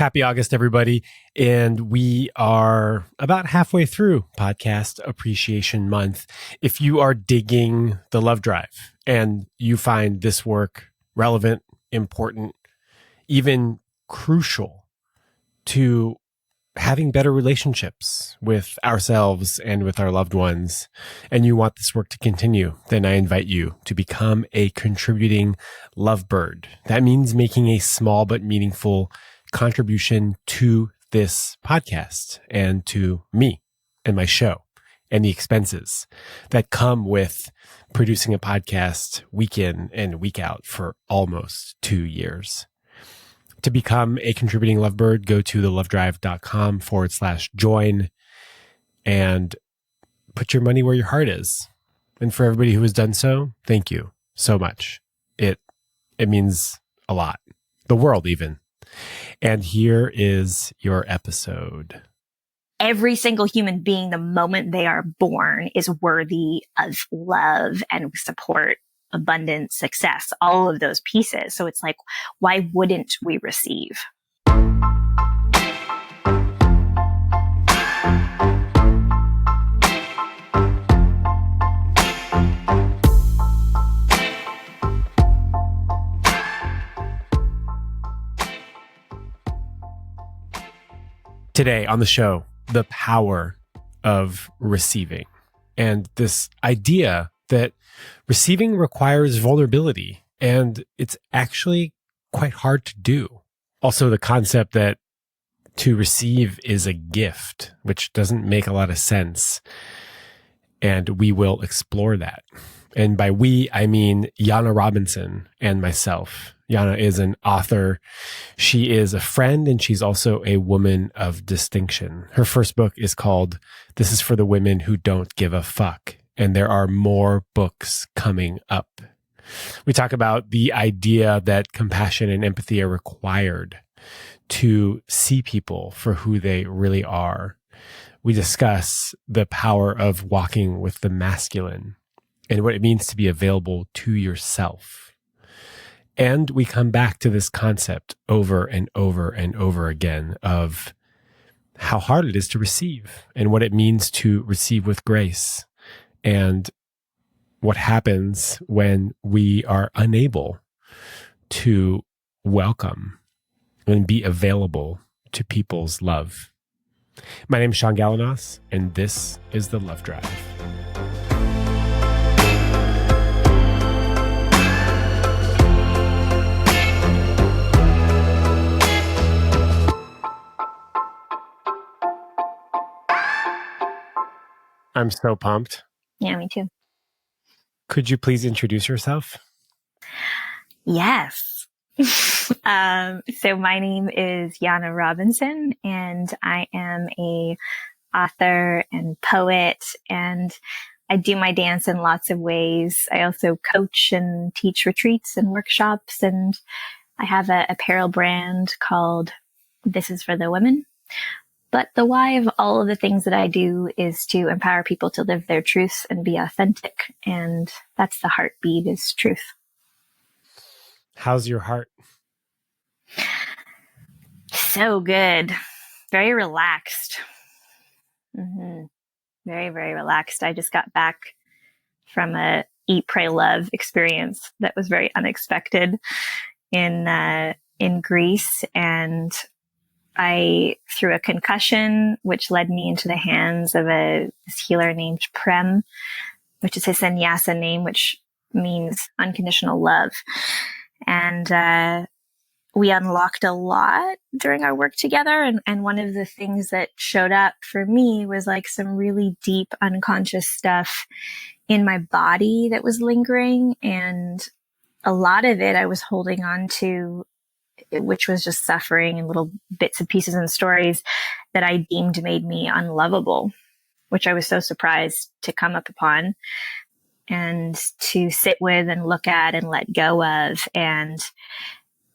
Happy August, everybody. And we are about halfway through Podcast Appreciation Month. If you are digging the Love Drive and you find this work relevant, important, even crucial to having better relationships with ourselves and with our loved ones, and you want this work to continue, then I invite you to become a contributing lovebird. That means making a small but meaningful contribution to this podcast and to me and my show and the expenses that come with producing a podcast week in and week out for almost 2 years. To become a contributing lovebird, go to thelovedrive.com/join and put your money where your heart is. And for everybody who has done so, thank you so much. It means a lot. The world even. And here is your episode. Every single human being, the moment they are born, is worthy of love and support, abundance, success, all of those pieces. So it's like, why wouldn't we receive? Today on the show, the power of receiving, and this idea that receiving requires vulnerability, and it's actually quite hard to do. Also, the concept that to receive is a gift, which doesn't make a lot of sense, and we will explore that. And by we, I mean Janne Robinson and myself. Janne is an author. She is a friend, and she's also a woman of distinction. Her first book is called This Is for the Women Who Don't Give a Fuck. And there are more books coming up. We talk about the idea that compassion and empathy are required to see people for who they really are. We discuss the power of walking with the masculine and what it means to be available to yourself. And we come back to this concept over and over and over again of how hard it is to receive and what it means to receive with grace and what happens when we are unable to welcome and be available to people's love. My name is Sean Galanos, and this is The Love Drive. I'm so pumped. Yeah, me too. Could you please introduce yourself? Yes. So my name is Janne Robinson, and I am a author and poet, and I do my dance in lots of ways. I also coach and teach retreats and workshops, and I have a apparel brand called This Is for the Women. But the why of all of the things that I do is to empower people to live their truths and be authentic. And that's the heartbeat, is truth. How's your heart? So good. Very relaxed. Very, very relaxed. I just got back from a Eat, Pray, Love experience that was very unexpected in Greece. And I threw a concussion, which led me into the hands of this healer named Prem, which is his sannyasa name, which means unconditional love. And we unlocked a lot during our work together. And one of the things that showed up for me was like some really deep unconscious stuff in my body that was lingering. And a lot of it I was holding on to, which was just suffering and little bits and pieces and stories that I deemed made me unlovable, which I was so surprised to come up upon and to sit with and look at and let go of. And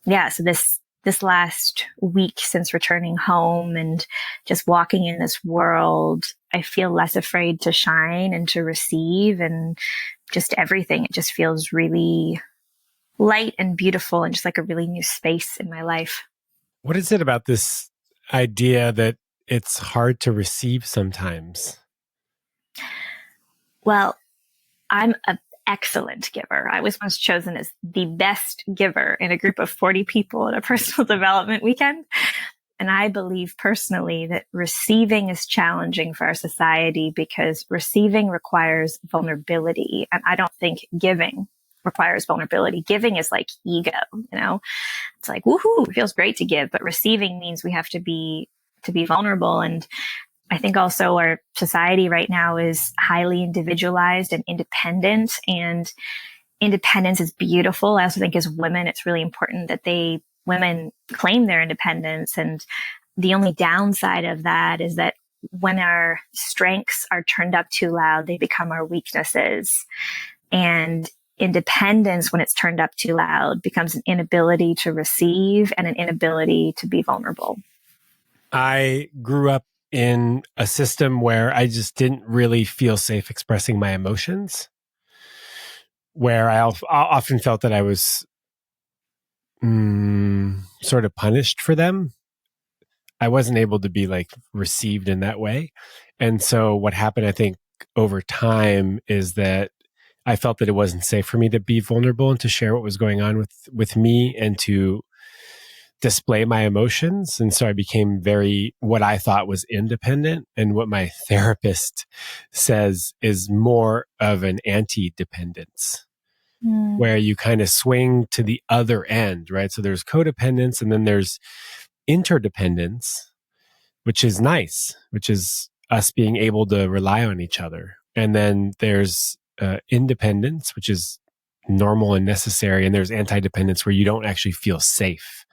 yeah, so this last week since returning home and just walking in this world, I feel less afraid to shine and to receive and just everything. It just feels really light and beautiful and just like a really new space in my life. What is it about this idea that it's hard to receive sometimes? Well, I'm an excellent giver. I was once chosen as the best giver in a group of 40 people at a personal development weekend. And I believe personally that receiving is challenging for our society because receiving requires vulnerability. And I don't think giving requires vulnerability. Giving is like ego, it's like, woohoo, it feels great to give, but receiving means we have to be vulnerable. And I think also our society right now is highly individualized and independent, and independence is beautiful. I also think as women, it's really important that women claim their independence. And the only downside of that is that when our strengths are turned up too loud, they become our weaknesses. And independence, when it's turned up too loud, becomes an inability to receive and an inability to be vulnerable. I grew up in a system where I just didn't really feel safe expressing my emotions, where I often felt that I was sort of punished for them. I wasn't able to be like received in that way. And so what happened, I think, over time is that I felt that it wasn't safe for me to be vulnerable and to share what was going on with me and to display my emotions. And so I became what I thought was independent, and what my therapist says is more of an anti-dependence, where you kind of swing to the other end, right? So there's codependence and then there's interdependence, which is nice, which is us being able to rely on each other. And then there's independence, which is normal and necessary. And there's anti-dependence where you don't actually feel safe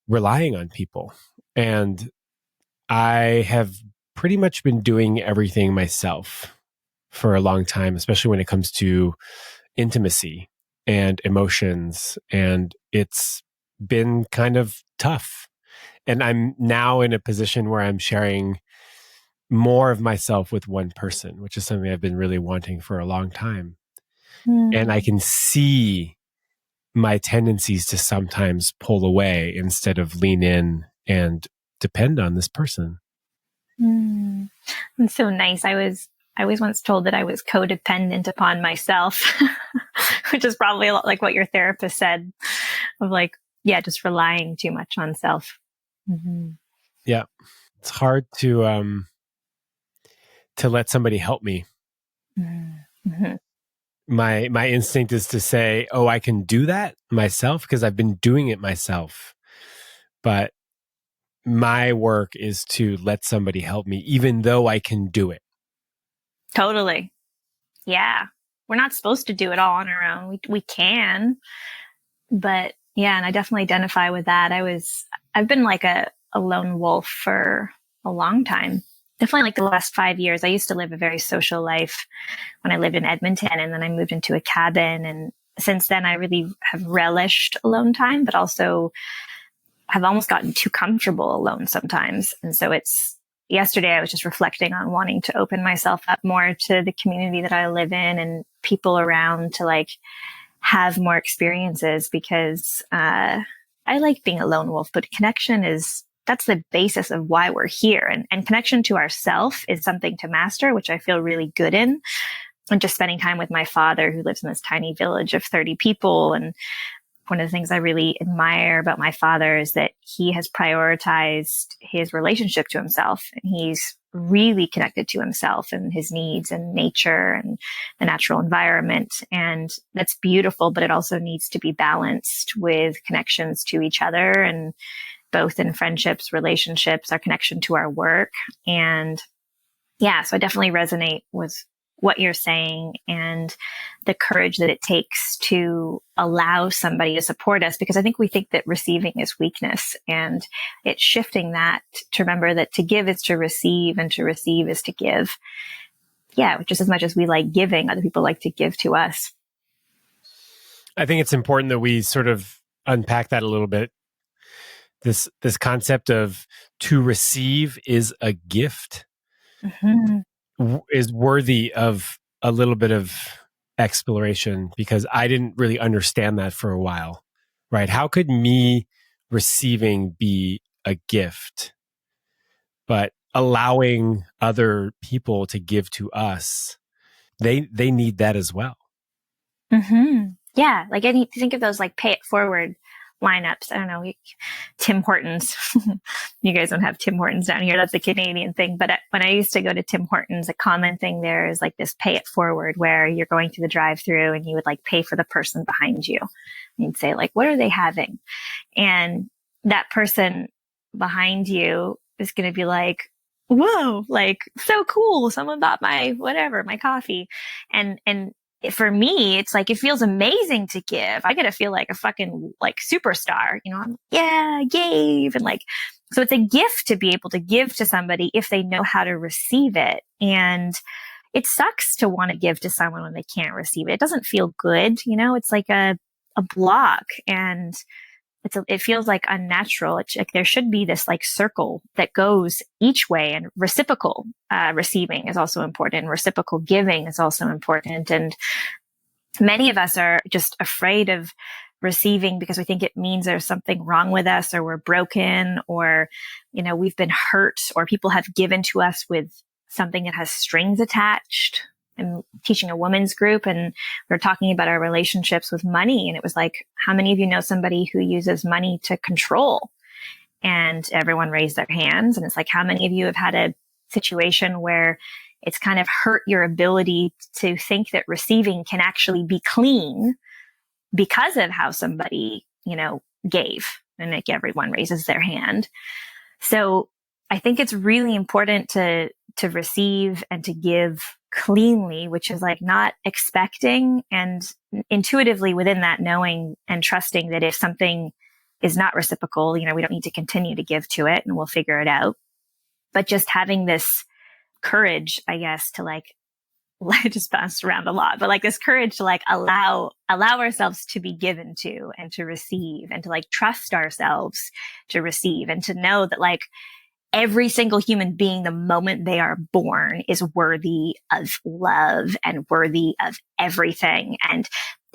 relying on people. And I have pretty much been doing everything myself for a long time, especially when it comes to intimacy and emotions. And it's been kind of tough. And I'm now in a position where I'm sharing more of myself with one person, which is something I've been really wanting for a long time. And I can see my tendencies to sometimes pull away instead of lean in and depend on this person. It's so nice. I was once told that I was codependent upon myself, which is probably a lot like what your therapist said, of like, yeah, just relying too much on self. Yeah. It's hard to let somebody help me. My instinct is to say, oh, I can do that myself because I've been doing it myself. But my work is to let somebody help me, even though I can do it. Totally. Yeah. We're not supposed to do it all on our own. We can, but yeah. And I definitely identify with that. I've been like a lone wolf for a long time. Definitely like the last 5 years. I used to live a very social life when I lived in Edmonton, and then I moved into a cabin. And since then I really have relished alone time, but also have almost gotten too comfortable alone sometimes. And so yesterday I was just reflecting on wanting to open myself up more to the community that I live in and people around to like have more experiences, because I like being a lone wolf, but that's the basis of why we're here. And connection to ourself is something to master, which I feel really good in. And just spending time with my father, who lives in this tiny village of 30 people. And one of the things I really admire about my father is that he has prioritized his relationship to himself. And he's really connected to himself and his needs and nature and the natural environment. And that's beautiful, but it also needs to be balanced with connections to each other, and both in friendships, relationships, our connection to our work. And yeah, so I definitely resonate with what you're saying and the courage that it takes to allow somebody to support us, because I think we think that receiving is weakness, and it's shifting that to remember that to give is to receive and to receive is to give. Yeah, just as much as we like giving, other people like to give to us. I think it's important that we sort of unpack that a little bit. This concept of to receive is a gift is worthy of a little bit of exploration, because I didn't really understand that for a while, right? How could me receiving be a gift, but allowing other people to give to us, they need that as well. Mm-hmm. Yeah. Like I need to think of those like pay it forward lineups. I don't know, Tim Hortons. You guys don't have Tim Hortons down here. That's a Canadian thing. But when I used to go to Tim Hortons, a common thing there is like this pay it forward where you're going through the drive-through and you would like pay for the person behind you. And you'd say like, what are they having? And that person behind you is going to be like, whoa, like so cool. Someone bought my whatever, my coffee. And for me, it's like, it feels amazing to give. I get to feel like a fucking like superstar, you know, I'm, yeah, I gave. And like, so it's a gift to be able to give to somebody if they know how to receive it. And it sucks to want to give to someone when they can't receive it. It doesn't feel good. You know, it's like a block, and it feels like unnatural. It's like there should be this like circle that goes each way, and reciprocal receiving is also important. Reciprocal giving is also important. And many of us are just afraid of receiving because we think it means there's something wrong with us, or we're broken, or, you know, we've been hurt, or people have given to us with something that has strings attached. I'm teaching a women's group, and we're talking about our relationships with money. And it was like, how many of you know somebody who uses money to control? And everyone raised their hands. And it's like, how many of you have had a situation where it's kind of hurt your ability to think that receiving can actually be clean because of how somebody, you know, gave? And like everyone raises their hand. So I think it's really important to receive and to give cleanly, which is like not expecting, and intuitively within that knowing and trusting that if something is not reciprocal, you know, we don't need to continue to give to it and we'll figure it out. But just having this courage, I guess, to like, I just bounced around a lot, but like this courage to like allow ourselves to be given to and to receive, and to like trust ourselves to receive, and to know that like every single human being, the moment they are born, is worthy of love and worthy of everything, and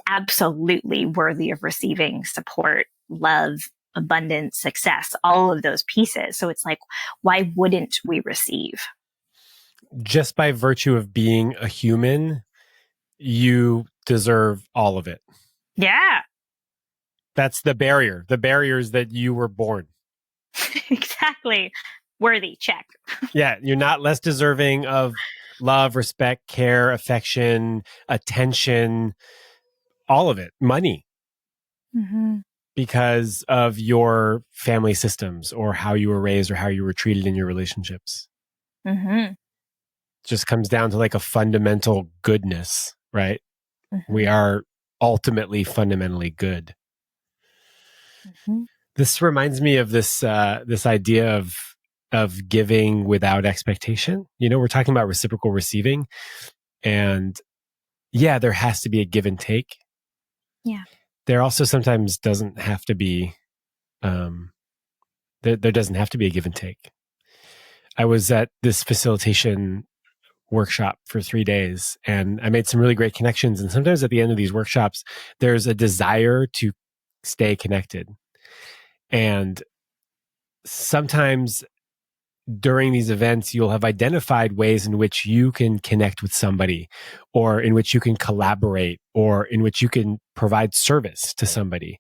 absolutely worthy of receiving support, love, abundance, success, all of those pieces. So it's like, why wouldn't we receive? Just by virtue of being a human, you deserve all of it. Yeah. That's the barrier. The barrier is that you were born. Exactly. Worthy, check. Yeah, you're not less deserving of love, respect, care, affection, attention, all of it, money, because of your family systems or how you were raised or how you were treated in your relationships. Just comes down to like a fundamental goodness, right? We are ultimately fundamentally good. This reminds me of this idea of giving without expectation. You know, we're talking about reciprocal receiving, and yeah, there has to be a give and take. Yeah. There also sometimes doesn't have to be, there doesn't have to be a give and take. I was at this facilitation workshop for 3 days, and I made some really great connections. And sometimes at the end of these workshops, there's a desire to stay connected. And sometimes during these events, you'll have identified ways in which you can connect with somebody, or in which you can collaborate, or in which you can provide service to somebody.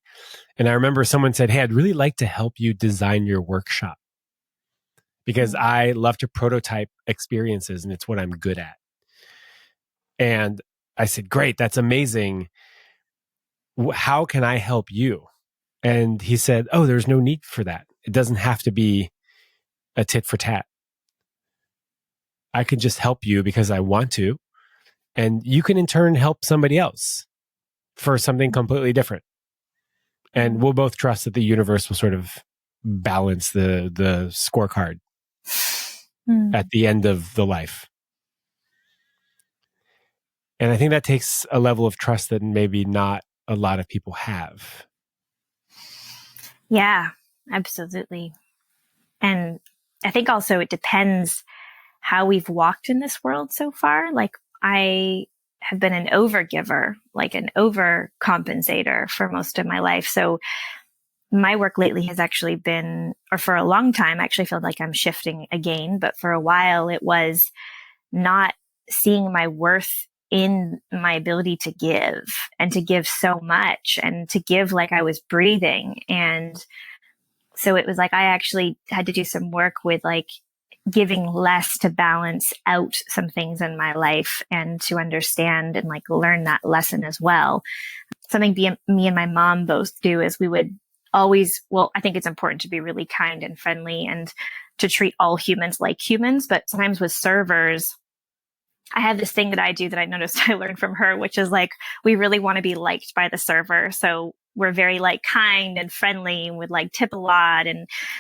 And I remember someone said, "Hey, I'd really like to help you design your workshop because I love to prototype experiences and it's what I'm good at." And I said, "Great, that's amazing. How can I help you?" And he said, "Oh, there's no need for that. It doesn't have to be a tit for tat. I can just help you because I want to. And you can in turn help somebody else for something completely different. And we'll both trust that the universe will sort of balance the scorecard at the end of the life." And I think that takes a level of trust that maybe not a lot of people have. Yeah, absolutely. And I think also it depends how we've walked in this world so far. Like I have been an overgiver, like an overcompensator for most of my life. So my work lately has actually been, or for a long time, I actually feel like I'm shifting again. But for a while, it was not seeing my worth in my ability to give and to give so much and to give like I was breathing. And so it was like I actually had to do some work with like giving less to balance out some things in my life and to understand and like learn that lesson as well. Something me and my mom both do is we would always, well, I think it's important to be really kind and friendly and to treat all humans like humans. But sometimes with servers, I have this thing that I do that I noticed I learned from her, which is like, we really want to be liked by the server. So we're very like kind and friendly and would like tip a lot.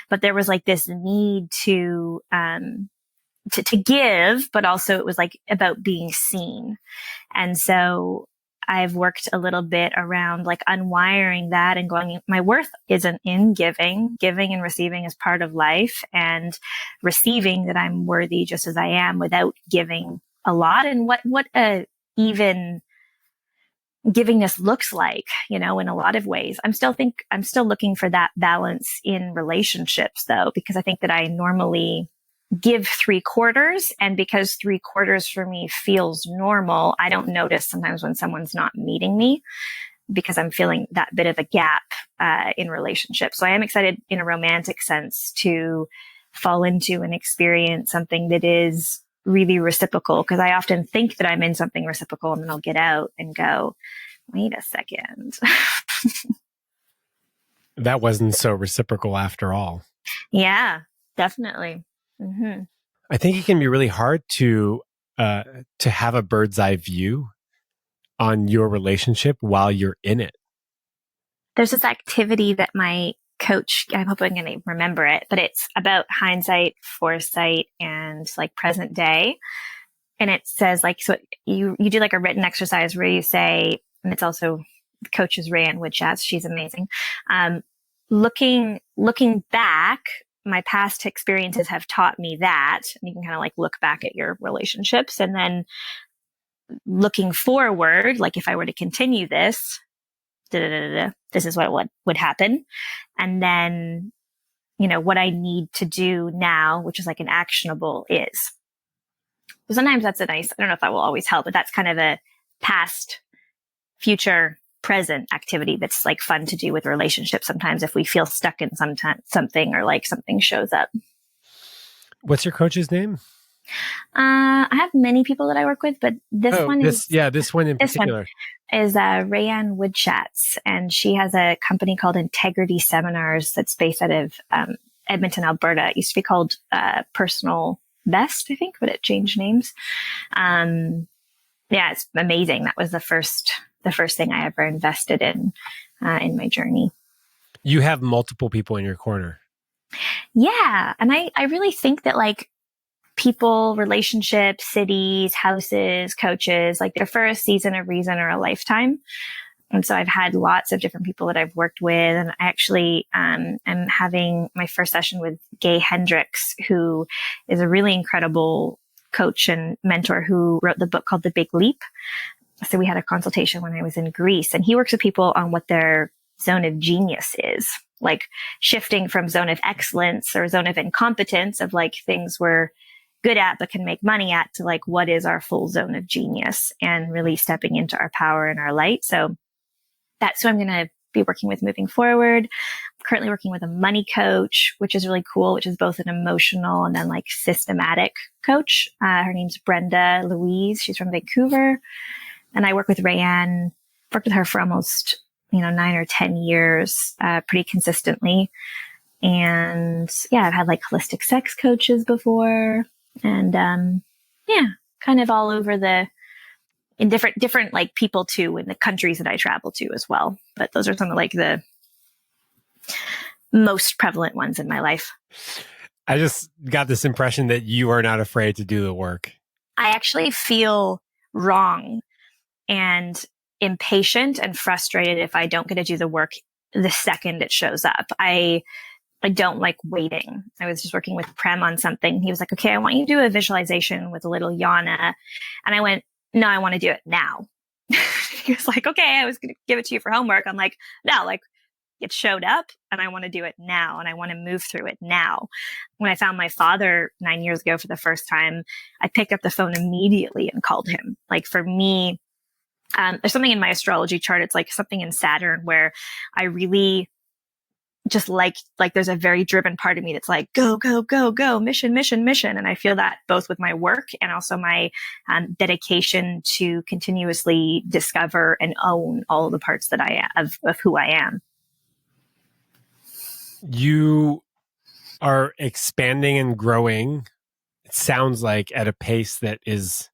But there was like this need to give, but also it was like about being seen. And so I've worked a little bit around like unwiring that and going, my worth isn't in giving. Giving and receiving is part of life, and receiving that I'm worthy just as I am without giving a lot. And what a even givingness looks like, in a lot of ways. I'm still looking for that balance in relationships though, because I think that I normally give 3/4. And because 3/4 for me feels normal, I don't notice sometimes when someone's not meeting me because I'm feeling that bit of a gap in relationships. So I am excited in a romantic sense to fall into and experience something that is really reciprocal, because I often think that I'm in something reciprocal and then I'll get out and go, wait a second. That wasn't so reciprocal after all. Yeah, definitely. Mm-hmm. I think it can be really hard to have a bird's eye view on your relationship while you're in it. There's this activity that my coach, I hope I'm going to remember it, but it's about hindsight, foresight, and like present day. And it says like, so you do like a written exercise where you say, and it's also coaches Rayanne Woodchatz, she's amazing. Looking back, my past experiences have taught me that. And you can kind of like look back at your relationships, and then looking forward, like if I were to continue this, this is what would happen. And then, what I need to do now, which is like an actionable is. So sometimes that's I don't know if that will always help, but that's kind of a past, future, present activity that's like fun to do with relationships sometimes if we feel stuck in something or like something shows up. What's your coach's name? I have many people that I work with, but this one in particular is Rayanne Woodchatz, and she has a company called Integrity Seminars that's based out of Edmonton, Alberta. It used to be called Personal Best, I think, but it changed names. Yeah, it's amazing. That was the first thing I ever invested in my journey. You have multiple people in your corner. Yeah, and I really think that like people, relationships, cities, houses, coaches, like they're for a season, a reason, or a lifetime. And so I've had lots of different people that I've worked with. And I actually am having my first session with Gay Hendricks, who is a really incredible coach and mentor who wrote the book called The Big Leap. So we had a consultation when I was in Greece, and he works with people on what their zone of genius is, like shifting from zone of excellence or zone of incompetence of like things we're good at but can make money at to like what is our full zone of genius and really stepping into our power and our light. So that's who I'm going to be working with moving forward. I'm currently working with a money coach, which is really cool, which is both an emotional and then like systematic coach. Her name's Brenda Louise. She's from Vancouver. And I work with Rayanne, worked with her for almost, 9 or 10 years, pretty consistently. And yeah, I've had like holistic sex coaches before. And, kind of all over in different like people too, in the countries that I travel to as well. But those are some of like the most prevalent ones in my life. I just got this impression that you are not afraid to do the work. I actually feel wrong and impatient and frustrated if I don't get to do the work the second it shows up. I don't like waiting. I was just working with Prem on something. He was like, okay, I want you to do a visualization with a little Yana. And I went, no, I want to do it now. He was like, okay, I was going to give it to you for homework. I'm like, no, like it showed up and I want to do it now and I want to move through it now. When I found my father 9 years ago for the first time, I picked up the phone immediately and called him. Like for me, there's something in my astrology chart. It's like something in Saturn where I really just like there's a very driven part of me that's like, go, go, go, go, mission, mission, mission. And I feel that both with my work and also my dedication to continuously discover and own all of the parts that I of who I am. You are expanding and growing. It sounds like at a pace that is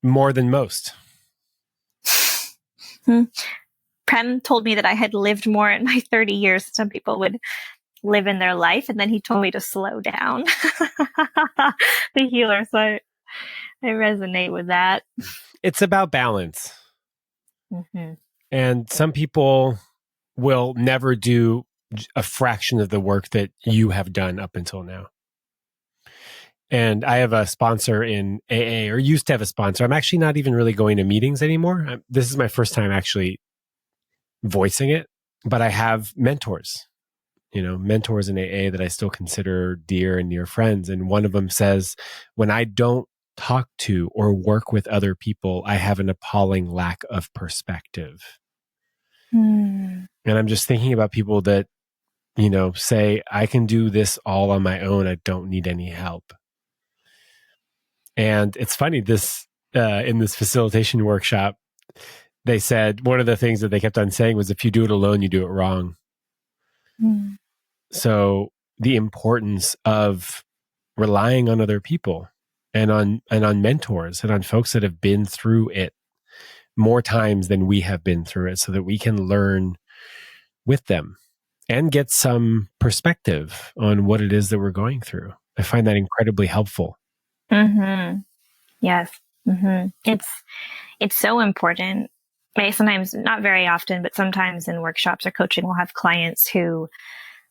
more than most. Prem told me that I had lived more in my 30 years. Some people would live in their life. And then he told me to slow down. The healer. So I resonate with that. It's about balance. Mm-hmm. And some people will never do a fraction of the work that you have done up until now. And I have a sponsor in AA, or used to have a sponsor. I'm actually not even really going to meetings anymore. This is my first time actually voicing it, but I have mentors, mentors in AA that I still consider dear and near friends. And one of them says, when I don't talk to or work with other people, I have an appalling lack of perspective. And I'm just thinking about people that, say, I can do this all on my own. I don't need any help. And it's funny, this in this facilitation workshop, they said one of the things that they kept on saying was, if you do it alone, you do it wrong. So the importance of relying on other people and on mentors and on folks that have been through it more times than we have been through it, so that we can learn with them and get some perspective on what it is that we're going through. I find that incredibly helpful. Mm-hmm. Yes. Mm-hmm. It's so important. Sometimes, not very often, but sometimes in workshops or coaching, we'll have clients who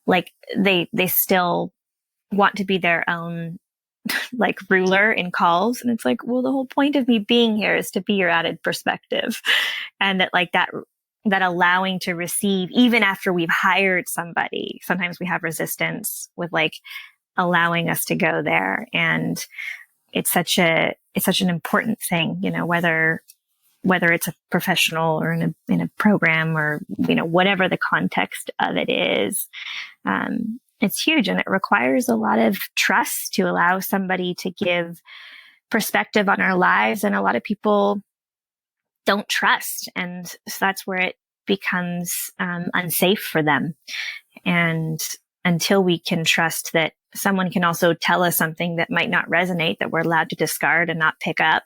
they still want to be their own ruler in calls. And it's like, well, the whole point of me being here is to be your added perspective. And that allowing to receive, even after we've hired somebody, sometimes we have resistance with allowing us to go there. And it's such an important thing, whether it's a professional or in a program or, whatever the context of it is. It's huge, and it requires a lot of trust to allow somebody to give perspective on our lives. And a lot of people don't trust. And so that's where it becomes unsafe for them. And until we can trust that someone can also tell us something that might not resonate, that we're allowed to discard and not pick up,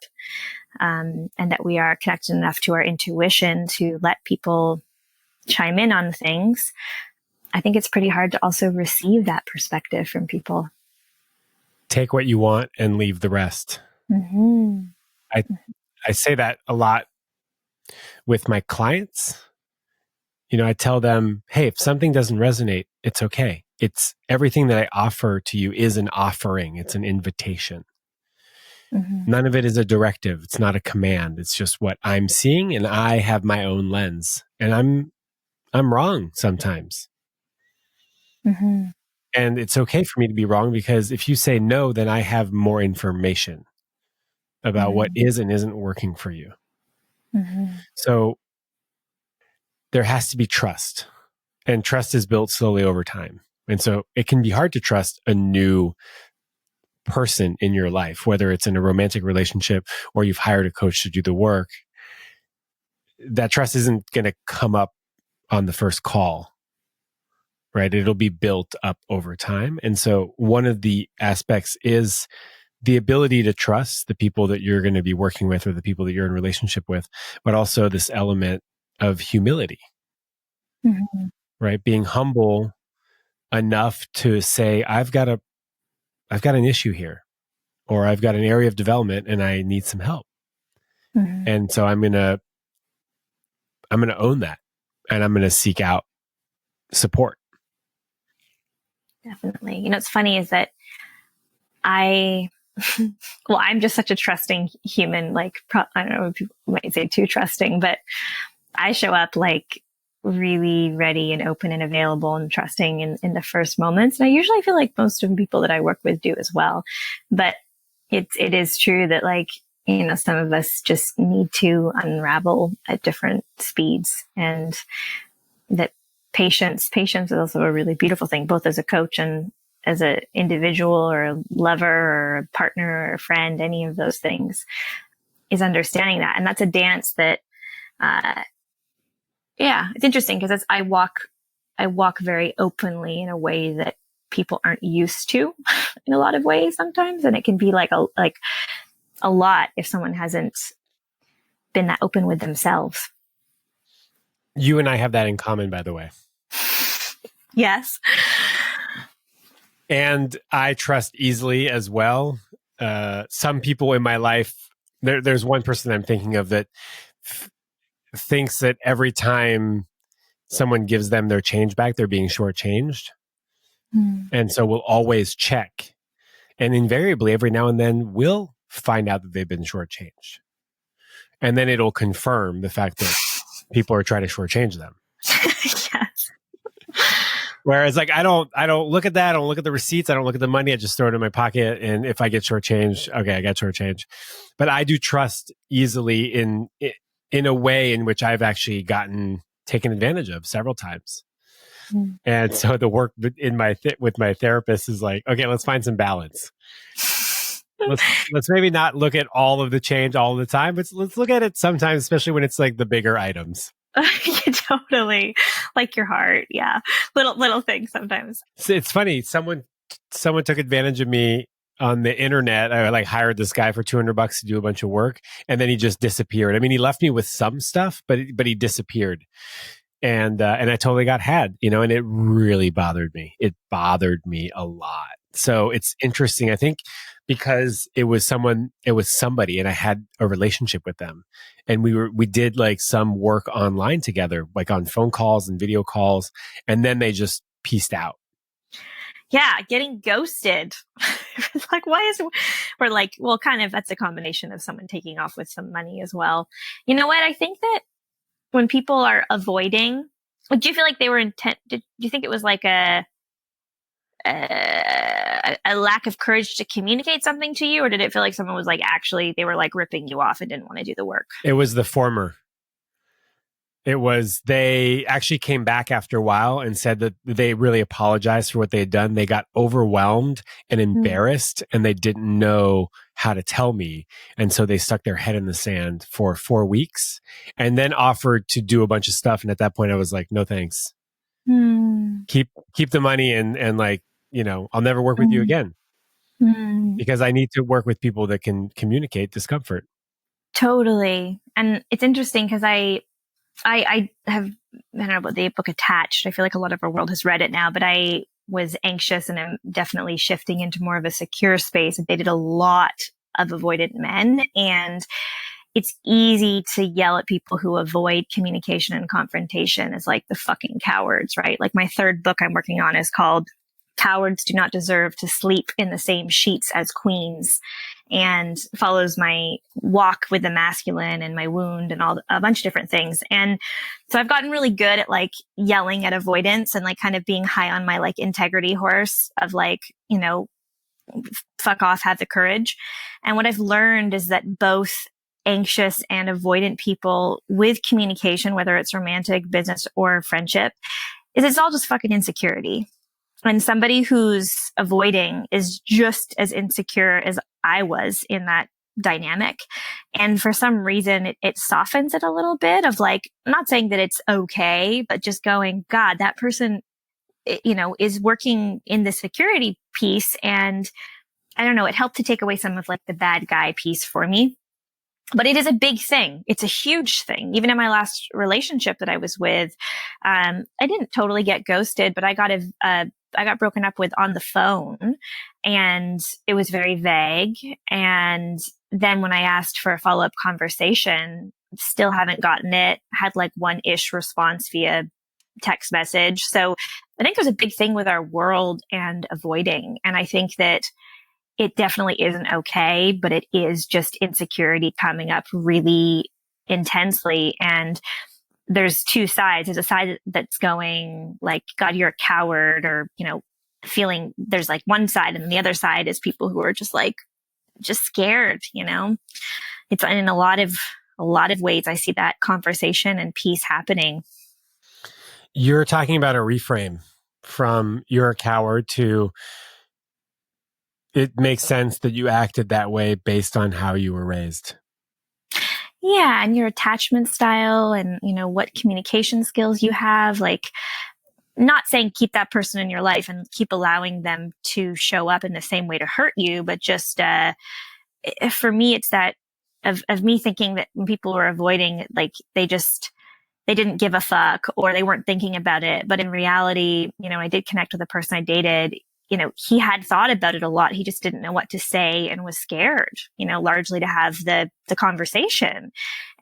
and that we are connected enough to our intuition to let people chime in on things, I think it's pretty hard to also receive that perspective from people. Take what you want and leave the rest. Mm-hmm. I say that a lot with my clients. I tell them, hey, if something doesn't resonate, it's okay. It's everything that I offer to you is an offering. It's an invitation. Mm-hmm. None of it is a directive. It's not a command. It's just what I'm seeing, and I have my own lens, and I'm wrong sometimes. Mm-hmm. And it's okay for me to be wrong, because if you say no, then I have more information about what is and isn't working for you. Mm-hmm. So there has to be trust, and trust is built slowly over time. And so it can be hard to trust a new person in your life, whether it's in a romantic relationship or you've hired a coach to do the work. That trust isn't going to come up on the first call, right? It'll be built up over time. And so one of the aspects is the ability to trust the people that you're going to be working with or the people that you're in relationship with, but also this element of humility, right? Being humble enough to say, I've got an issue here, or I've got an area of development and I need some help. Mm-hmm. And so I'm going to own that, and I'm going to seek out support. Definitely. What's funny is that I'm just such a trusting human. I don't know if people might say too trusting, but I show up really ready and open and available and trusting in the first moments. And I usually feel like most of the people that I work with do as well. But it is true that like, some of us just need to unravel at different speeds, and that patience is also a really beautiful thing, both as a coach and as an individual or a lover or a partner or a friend, any of those things, is understanding that. And that's a dance that, it's interesting because I walk very openly in a way that people aren't used to in a lot of ways sometimes. And it can be like a lot if someone hasn't been that open with themselves. You and I have that in common, by the way. Yes. And I trust easily as well. Some people in my life, there's one person I'm thinking of that thinks that every time someone gives them their change back, they're being shortchanged. And so we'll always check. And invariably, every now and then, we'll find out that they've been shortchanged. And then it'll confirm the fact that people are trying to shortchange them. Yes. Whereas like, I don't look at that. I don't look at the receipts. I don't look at the money. I just throw it in my pocket. And if I get shortchanged, okay, I got shortchanged. But I do trust easily in a way in which I've actually gotten taken advantage of several times. And so the work in with my therapist is like, okay, let's find some balance. Let's maybe not look at all of the change all the time, but let's look at it sometimes, especially when it's like the bigger items. Totally. Like your heart. Yeah. Little things sometimes. So it's funny. Someone took advantage of me on the internet. I like hired this guy for $200 to do a bunch of work, and then he just disappeared. I mean, he left me with some stuff, but he disappeared. And I totally got had, and it really bothered me. It bothered me a lot. So it's interesting, I think, because it was somebody, and I had a relationship with them, and we did like some work online together, like on phone calls and video calls, and then they just pieced out. Yeah, getting ghosted. It's like, we're like, well, kind of, that's a combination of someone taking off with some money as well. You know what? I think that when people are avoiding, do you feel like they were do you think it was like a lack of courage to communicate something to you, or did it feel like someone was like, actually, they were like ripping you off and didn't want to do the work? It was the former. It was, they actually came back after a while and said that they really apologized for what they had done. They got overwhelmed and embarrassed, and they didn't know how to tell me. And so they stuck their head in the sand for 4 weeks and then offered to do a bunch of stuff. And at that point I was like, no, thanks. Keep the money and like, I'll never work with you again, because I need to work with people that can communicate discomfort. Totally. And it's interesting because I don't know about the book Attached. I feel like a lot of our world has read it now, but I was anxious and I'm definitely shifting into more of a secure space. I dated a lot of avoidant men, and it's easy to yell at people who avoid communication and confrontation as like the fucking cowards, right? Like my third book I'm working on is called Cowards Do Not Deserve to Sleep in the Same Sheets as Queens, and follows my walk with the masculine and my wound and a bunch of different things. And so I've gotten really good at like yelling at avoidance and like kind of being high on my like integrity horse of like, fuck off, have the courage. And what I've learned is that both anxious and avoidant people with communication, whether it's romantic, business, or friendship, is it's all just fucking insecurity. And somebody who's avoiding is just as insecure as I was in that dynamic. And for some reason, it softens it a little bit of like, I'm not saying that it's okay, but just going, God, that person, is working in the security piece. And I don't know, it helped to take away some of like the bad guy piece for me. But it is a big thing. It's a huge thing. Even in my last relationship that I was with, I didn't totally get ghosted, but I got broken up with on the phone, and it was very vague. And then when I asked for a follow-up conversation, still haven't gotten it. Had like one-ish response via text message. So I think there's a big thing with our world and avoiding. And I think that it definitely isn't okay, but it is just insecurity coming up really intensely. And there's two sides. There's a side that's going like, God, you're a coward, or, feeling there's like one side, and the other side is people who are just like, just scared, It's in a lot of ways I see that conversation and peace happening. You're talking about a reframe from you're a coward to it makes sense that you acted that way based on how you were raised. Yeah. And your attachment style and, what communication skills you have, like, not saying keep that person in your life and keep allowing them to show up in the same way to hurt you, but just, for me, it's that of me thinking that when people were avoiding, like, they didn't give a fuck or they weren't thinking about it. But in reality, I did connect with the person I dated. He had thought about it a lot. He just didn't know what to say and was scared, largely to have the conversation.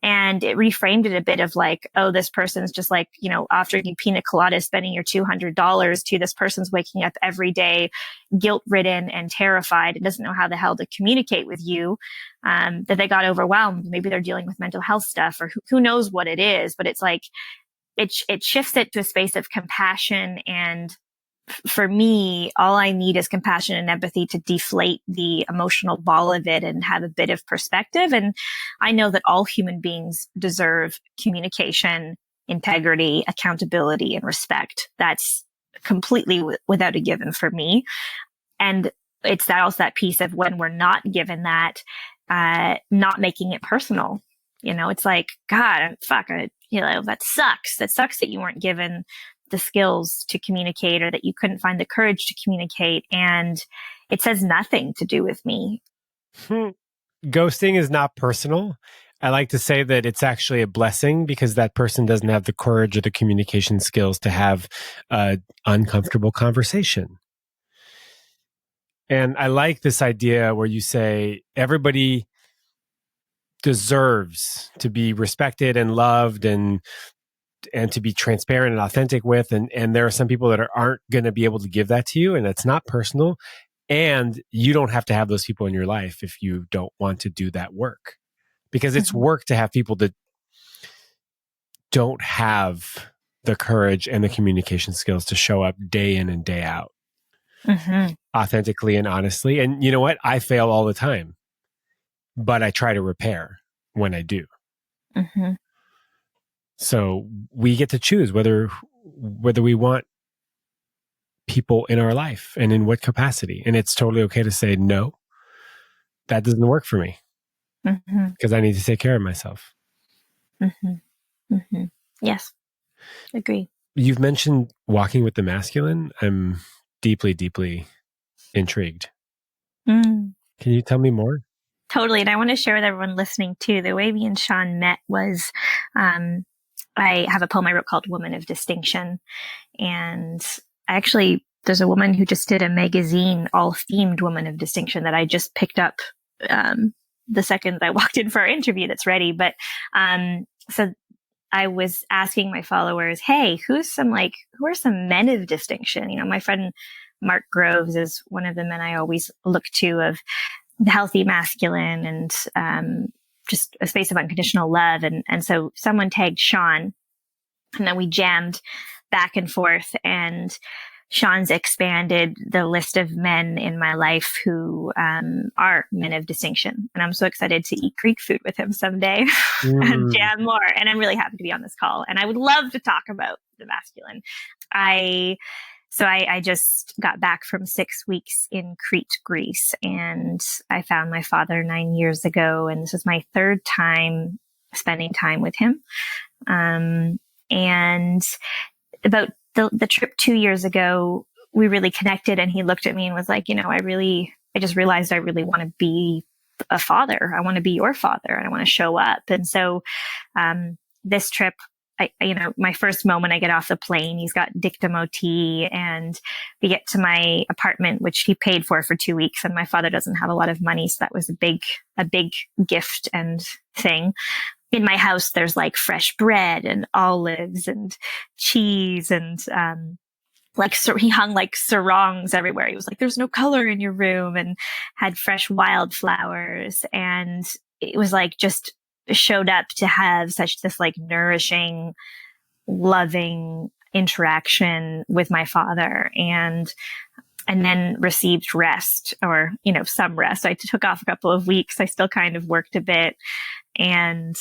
And it reframed it a bit of like, oh, this person's just like, offering you pina colada, spending your $200, to this person's waking up every day, guilt ridden and terrified, and doesn't know how the hell to communicate with you, that they got overwhelmed. Maybe they're dealing with mental health stuff, or who knows what it is, but it's like, it shifts it to a space of compassion. And for me, all I need is compassion and empathy to deflate the emotional ball of it and have a bit of perspective. And I know that all human beings deserve communication, integrity, accountability, and respect. That's completely without a given for me. And it's that piece of when we're not given that, not making it personal. It's like, God, fuck, that sucks. That sucks that you weren't given the skills to communicate, or that you couldn't find the courage to communicate. And it says nothing to do with me. Ghosting is not personal. I like to say that it's actually a blessing because that person doesn't have the courage or the communication skills to have an uncomfortable conversation. And I like this idea where you say everybody deserves to be respected and loved and to be transparent and authentic with. And there are some people that aren't going to be able to give that to you, and it's not personal. And you don't have to have those people in your life if you don't want to do that work, because it's work to have people that don't have the courage and the communication skills to show up day in and day out authentically and honestly. And you know what? I fail all the time, but I try to repair when I do. So we get to choose whether we want people in our life and in what capacity. And it's totally okay to say, no, that doesn't work for me because I need to take care of myself. Yes, agree. You've mentioned walking with the masculine. I'm deeply, deeply intrigued. Can you tell me more? Totally. And I want to share with everyone listening too, the way me and Sean met was, I have a poem I wrote called Woman of Distinction. And there's a woman who just did a magazine, all themed Woman of Distinction, that I just picked up the second I walked in for our interview that's ready. But so I was asking my followers, hey, who are some men of distinction? My friend Mark Groves is one of the men I always look to, of the healthy masculine and just a space of unconditional love. And so someone tagged Sean, and then we jammed back and forth, and Sean's expanded the list of men in my life who are men of distinction. And I'm so excited to eat Greek food with him someday and jam more. And I'm really happy to be on this call. And I would love to talk about the masculine. So I just got back from 6 weeks in Crete, Greece, and I found my father 9 years ago. And this is my third time spending time with him. And about the trip 2 years ago, we really connected, and he looked at me and was like, I just realized I really want to be a father. I want to be your father, and I want to show up. And so, this trip, my first moment, I get off the plane, he's got Dictamo tea, and we get to my apartment, which he paid for 2 weeks. And my father doesn't have a lot of money. So that was a big gift and thing. In my house, there's like fresh bread and olives and cheese and, he hung like sarongs everywhere. He was like, there's no color in your room, and had fresh wildflowers. And it was like, just showed up to have such this like nourishing loving interaction with my father, and then received rest, or, some rest. I took off a couple of weeks. I still kind of worked a bit, and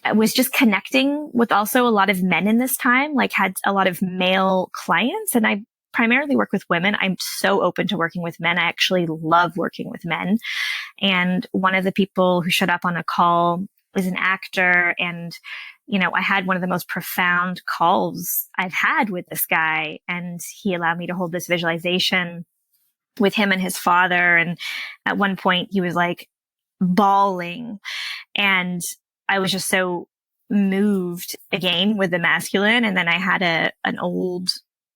I was just connecting with also a lot of men in this time, like had a lot of male clients, and I primarily work with women. I'm so open to working with men. I actually love working with men. And one of the people who showed up on a call is an actor. And, I had one of the most profound calls I've had with this guy. And he allowed me to hold this visualization with him and his father. And at one point he was like bawling. And I was just so moved again with the masculine. And then I had an old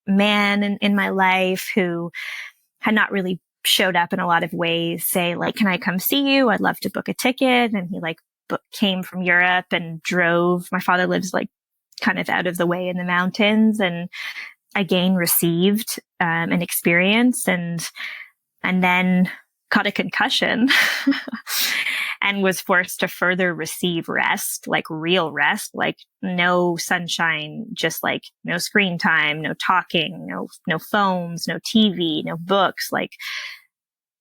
man in my life who had not really showed up in a lot of ways, say like, can I come see you? I'd love to book a ticket. And he came from Europe and drove. My father lives like kind of out of the way in the mountains, and again received an experience, and then caught a concussion and was forced to further receive rest, like real rest, like no sunshine, just like no screen time, no talking, no phones, no TV, no books, like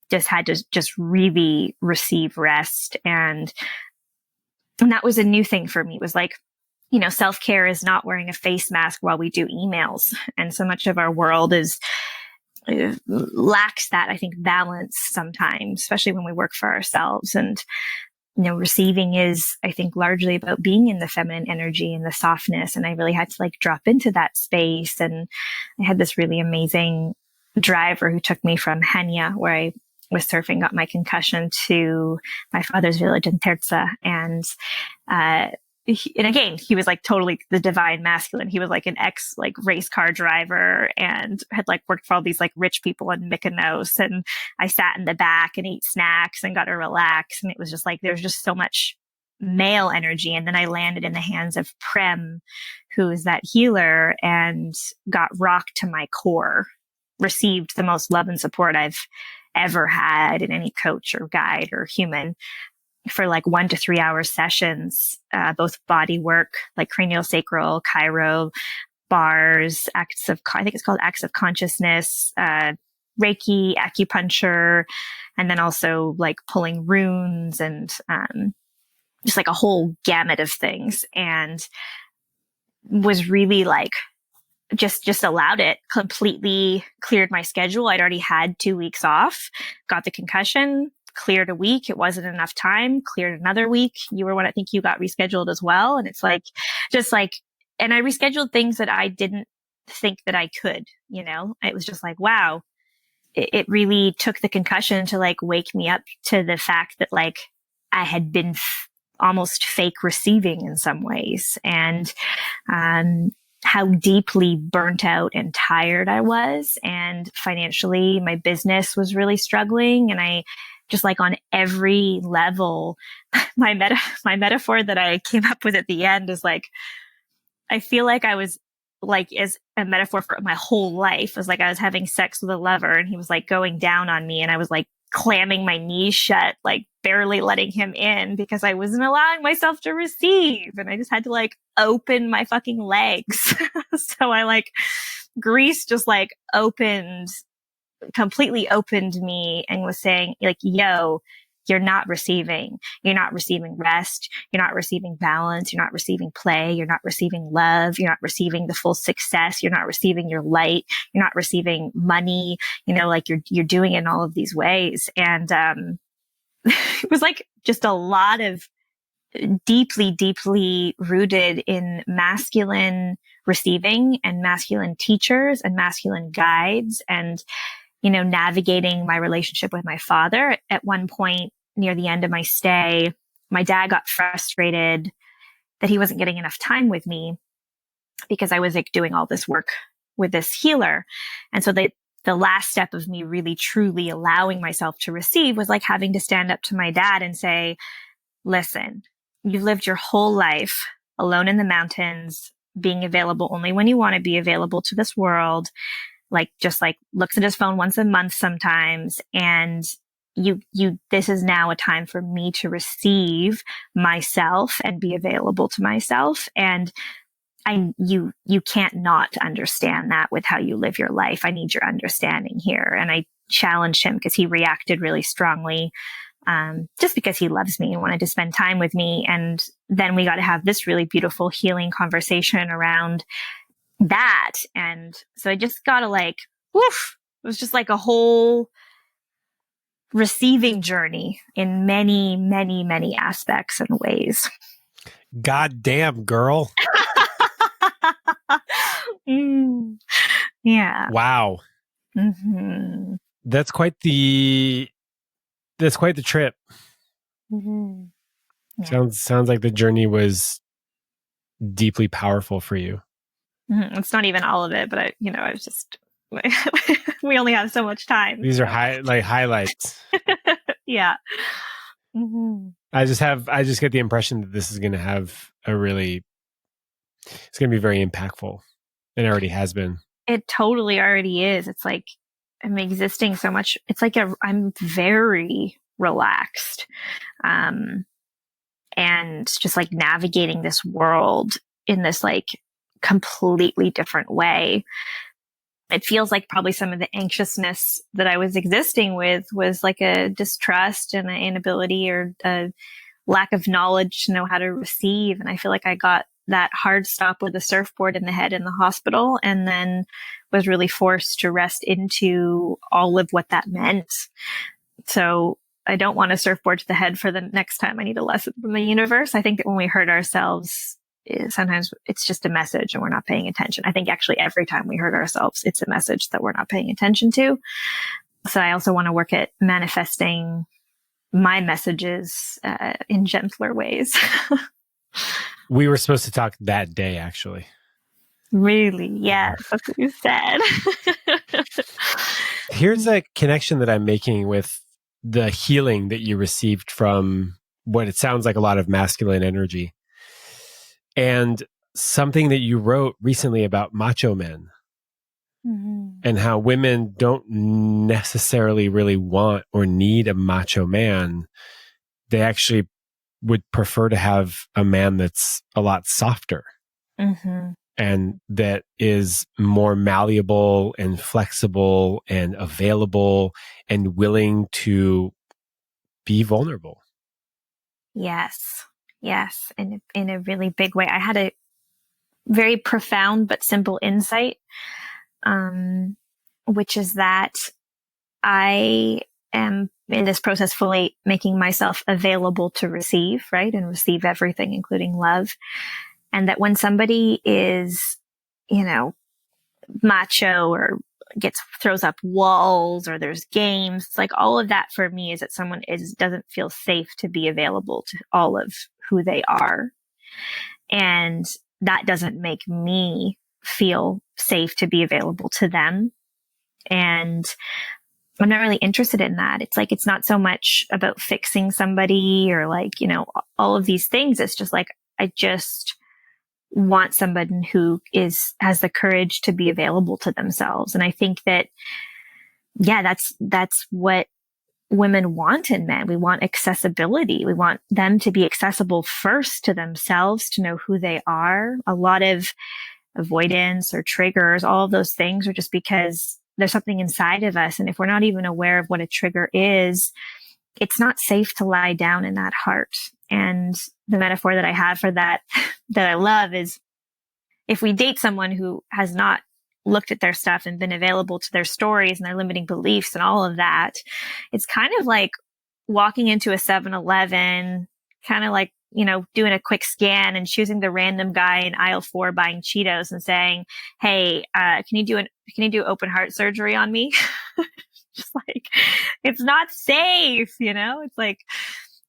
just had to just really receive rest. And that was a new thing for me. It was like, self-care is not wearing a face mask while we do emails. And so much of our world lacks that, I think, balance sometimes, especially when we work for ourselves. And, receiving is, I think, largely about being in the feminine energy and the softness. And I really had to like drop into that space. And I had this really amazing driver who took me from Hania, where I was surfing, got my concussion, to my father's village in Terza. And again, he was like totally the divine masculine. He was like an ex like race car driver and had like worked for all these like rich people in Mykonos. And I sat in the back and ate snacks and got to relax. And it was just like, there's just so much male energy. And then I landed in the hands of Prem, who is that healer, and got rocked to my core, received the most love and support I've ever had in any coach or guide or human, for like 1 to 3 hour sessions, both body work, like craniosacral, chiro, bars, I think it's called acts of consciousness, Reiki, acupuncture, and then also like pulling runes and, just like a whole gamut of things. And was really like, just allowed it, completely cleared my schedule. I'd already had 2 weeks off, got the concussion, cleared a week. It wasn't enough time, cleared another week. You were one, I think you got rescheduled as well. And it's like, just like, and I rescheduled things that I didn't think that I could, it was just like, wow, it really took the concussion to like wake me up to the fact that like I had been almost fake receiving in some ways. And, how deeply burnt out and tired I was. And financially, my business was really struggling. And I just like on every level, my metaphor that I came up with at the end is like, I feel like I was like, as a metaphor for my whole life, was like I was having sex with a lover and he was like going down on me, and I was like clamming my knees shut, like barely letting him in because I wasn't allowing myself to receive. And I just had to like open my fucking legs. So I like, Greece just like completely opened me and was saying like, yo, you're not receiving rest. You're not receiving balance. You're not receiving play. You're not receiving love. You're not receiving the full success. You're not receiving your light. You're not receiving money, like you're doing it in all of these ways. And, it was like just a lot of deeply, deeply rooted in masculine receiving and masculine teachers and masculine guides, and, navigating my relationship with my father. At one point near the end of my stay, my dad got frustrated that he wasn't getting enough time with me because I was like doing all this work with this healer. And so the last step of me really truly allowing myself to receive was like having to stand up to my dad and say, listen, you've lived your whole life alone in the mountains, being available only when you want to be available to this world, like just like looks at his phone once a month sometimes. And this is now a time for me to receive myself and be available to myself. And you can't not understand that with how you live your life. I need your understanding here. And I challenged him because he reacted really strongly, just because he loves me and wanted to spend time with me. And then we got to have this really beautiful healing conversation around that. And so I just got to like, woof, it was just like a whole receiving journey in many, many, many aspects and ways. God damn, girl. Yeah. Wow. Mm-hmm. That's quite the trip. Mm-hmm. Yeah. Sounds like the journey was deeply powerful for you. Mm-hmm. It's not even all of it, but I was just, we only have so much time. These are highlights. Yeah. Mm-hmm. I just get the impression that this is going to have it's going to be very impactful, and it already has been. It totally already is. It's like I'm existing so much. It's like I'm very relaxed. And just like navigating this world in this like completely different way. It feels like probably some of the anxiousness that I was existing with was like a distrust and an inability or a lack of knowledge to know how to receive. And I feel like I got that hard stop with a surfboard in the head in the hospital, and then was really forced to rest into all of what that meant. So I don't want a surfboard to the head for the next time I need a lesson from the universe. I think that when we hurt ourselves, sometimes it's just a message and we're not paying attention. I think actually every time we hurt ourselves, it's a message that we're not paying attention to. So I also want to work at manifesting my messages in gentler ways. We were supposed to talk that day, actually. Really? Yes, that's what you said. Here's a connection that I'm making with the healing that you received from what it sounds like a lot of masculine energy, and something that you wrote recently about macho men. Mm-hmm. And how women don't necessarily really want or need a macho man. They actually would prefer to have a man that's a lot softer. Mm-hmm. And that is more malleable and flexible and available and willing to be vulnerable. Yes. Yes. In a really big way. I had a very profound but simple insight, which is that I am in this process fully making myself available to receive, right? And receive everything, including love. And that when somebody is, macho or throws up walls or there's games, it's like all of that for me is that someone doesn't feel safe to be available to all of who they are. And that doesn't make me feel safe to be available to them. And I'm not really interested in that. It's like, it's not so much about fixing somebody or like, all of these things. It's just like, I just want somebody who has the courage to be available to themselves. And I think that, yeah, that's what women want in men. We want accessibility. We want them to be accessible first to themselves, to know who they are. A lot of avoidance or triggers, all of those things are just because there's something inside of us. And if we're not even aware of what a trigger is, it's not safe to lie down in that heart. And the metaphor that I have for that I love is, if we date someone who has not looked at their stuff and been available to their stories and their limiting beliefs and all of that, it's kind of like walking into a 7-Eleven, kind of like, doing a quick scan and choosing the random guy in aisle 4 buying Cheetos and saying, "Hey, can you do open heart surgery on me?" Just like, it's not safe, It's like,